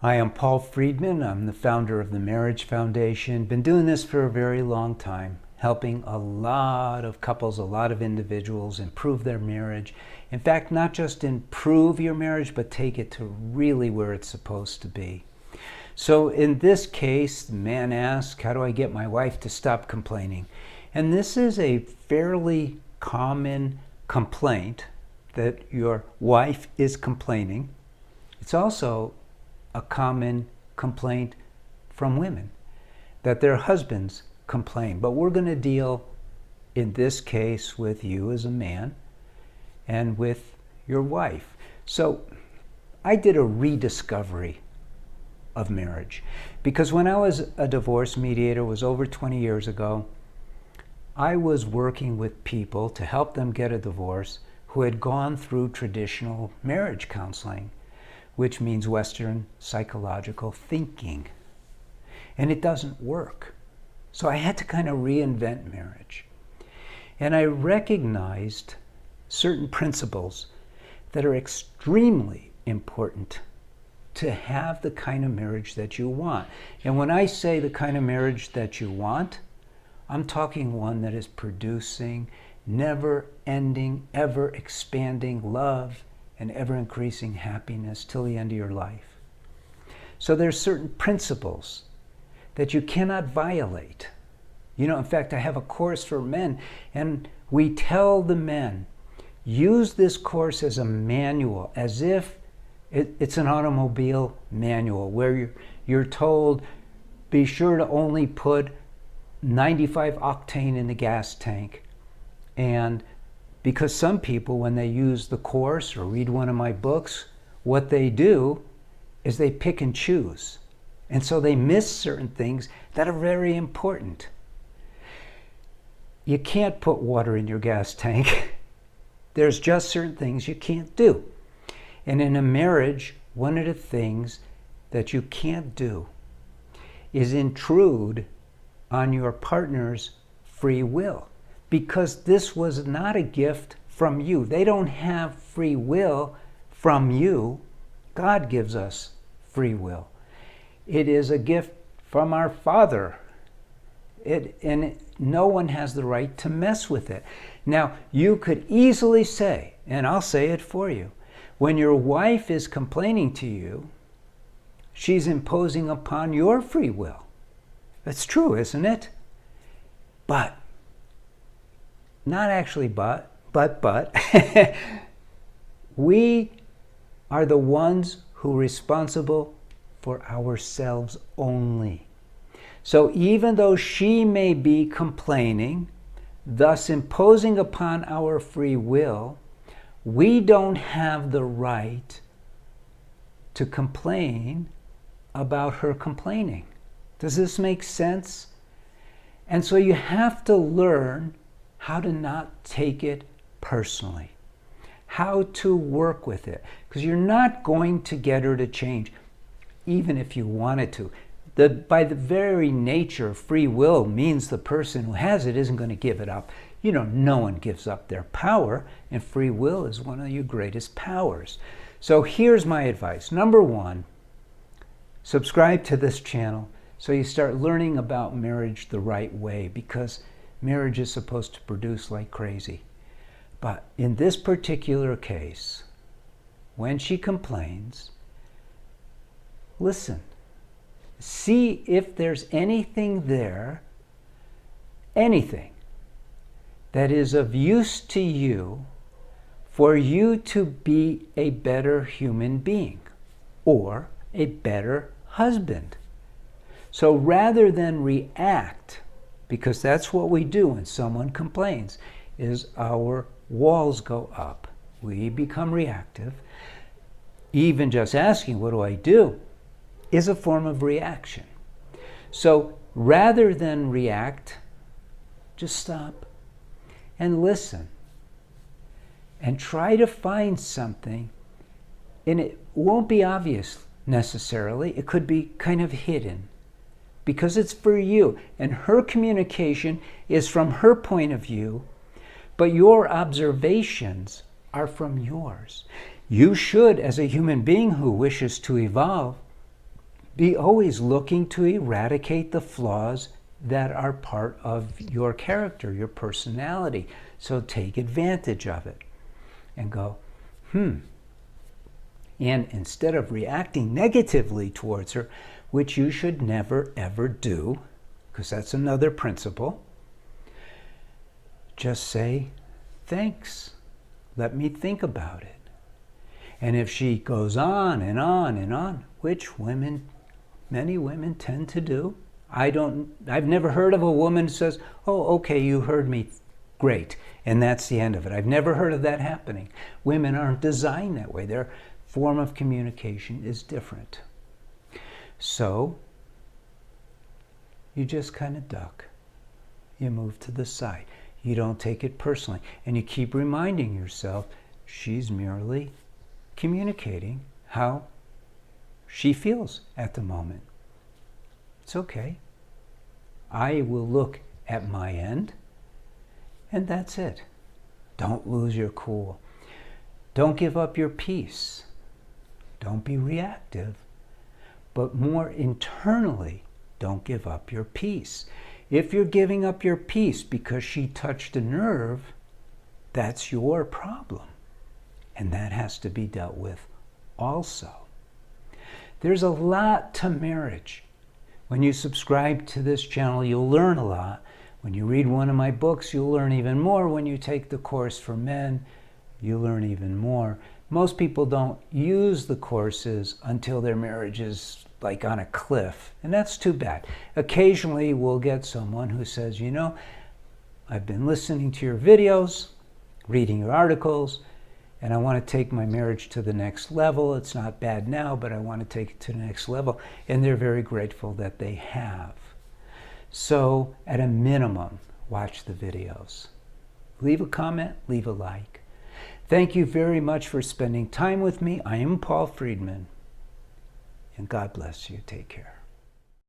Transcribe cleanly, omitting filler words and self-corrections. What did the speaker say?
Hi, I'm Paul Friedman. I'm the founder of the Marriage Foundation. Been doing this for a very long time, helping a lot of couples, a lot of individuals improve their marriage. In fact, not just improve your marriage, but take it to really where it's supposed to be. So in this case, the man asked, how do I get my wife to stop complaining? And this is a fairly common complaint, that your wife is complaining. It's also a common complaint from women, that their husbands complain. But we're going to deal in this case with you as a man and with your wife. So I did a rediscovery of marriage, because when I was a divorce mediator, it was over 20 years ago, I was working with people to help them get a divorce who had gone through traditional marriage counseling, which means Western psychological thinking. And it doesn't work. So I had to kind of reinvent marriage. And I recognized certain principles that are extremely important to have the kind of marriage that you want. And when I say the kind of marriage that you want, I'm talking one that is producing never-ending, ever-expanding love and ever-increasing happiness till the end of your life. So there's certain principles that you cannot violate. You know, in fact, I have a course for men, and we tell the men, use this course as a manual, as if it's an automobile manual, where you're told, be sure to only put 95 octane in the gas tank. And because some people, when they use the course or read one of my books, what they do is they pick and choose. And so they miss certain things that are very important. You can't put water in your gas tank. There's just certain things you can't do. And in a marriage, one of the things that you can't do is intrude on your partner's free will, because this was not a gift from you. They don't have free will from you. God gives us free will. It is a gift from our Father. No one has the right to mess with it. Now, you could easily say, and I'll say it for you, when your wife is complaining to you, she's imposing upon your free will. That's true, isn't it? But, not actually but, we are the ones who are responsible for ourselves only. So even though she may be complaining, thus imposing upon our free will, we don't have the right to complain about her complaining. Does this make sense? And so you have to learn how to not take it personally, how to work with it, because you're not going to get her to change, even if you wanted to. By the very nature, free will means the person who has it isn't going to give it up. You know, no one gives up their power, and free will is one of your greatest powers. So here's my advice. Number one, subscribe to this channel so you start learning about marriage the right way, because marriage is supposed to produce like crazy. But in this particular case, when she complains, listen. See if there's anything there, anything that is of use to you for you to be a better human being or a better husband. So rather than react, because that's what we do when someone complains, is our walls go up. We become reactive. Even just asking, what do I do, is a form of reaction. So rather than react, just stop and listen and try to find something. And it won't be obvious necessarily. It could be kind of hidden because it's for you. And her communication is from her point of view, but your observations are from yours. You should, as a human being who wishes to evolve, Be always looking to eradicate the flaws that are part of your character, your personality. So take advantage of it and go, And instead of reacting negatively towards her, which you should never ever do, because that's another principle, just say, thanks. Let me think about it. And if she goes on and on and on, which many women tend to do, I've never heard of a woman who says, oh, okay, you heard me, great, and that's the end of it. I've never heard of that happening. Women aren't designed that way. Their form of communication is different. So you just kind of duck. You move to the side. You don't take it personally. And you keep reminding yourself, she's merely communicating how she feels at the moment. It's okay. I will look at my end, and that's it. Don't lose your cool. Don't give up your peace. Don't be reactive. But more internally, don't give up your peace. If you're giving up your peace because she touched a nerve, that's your problem. And that has to be dealt with also. There's a lot to marriage. When you subscribe to this channel, you'll learn a lot. When you read one of my books, you'll learn even more. When you take the course for men, you learn even more. Most people don't use the courses until their marriage is like on a cliff, and that's too bad. Occasionally, we'll get someone who says, I've been listening to your videos, reading your articles, and I want to take my marriage to the next level. It's not bad now, but I want to take it to the next level. And they're very grateful that they have. So at a minimum, watch the videos. Leave a comment, leave a like. Thank you very much for spending time with me. I am Paul Friedman, and God bless you. Take care.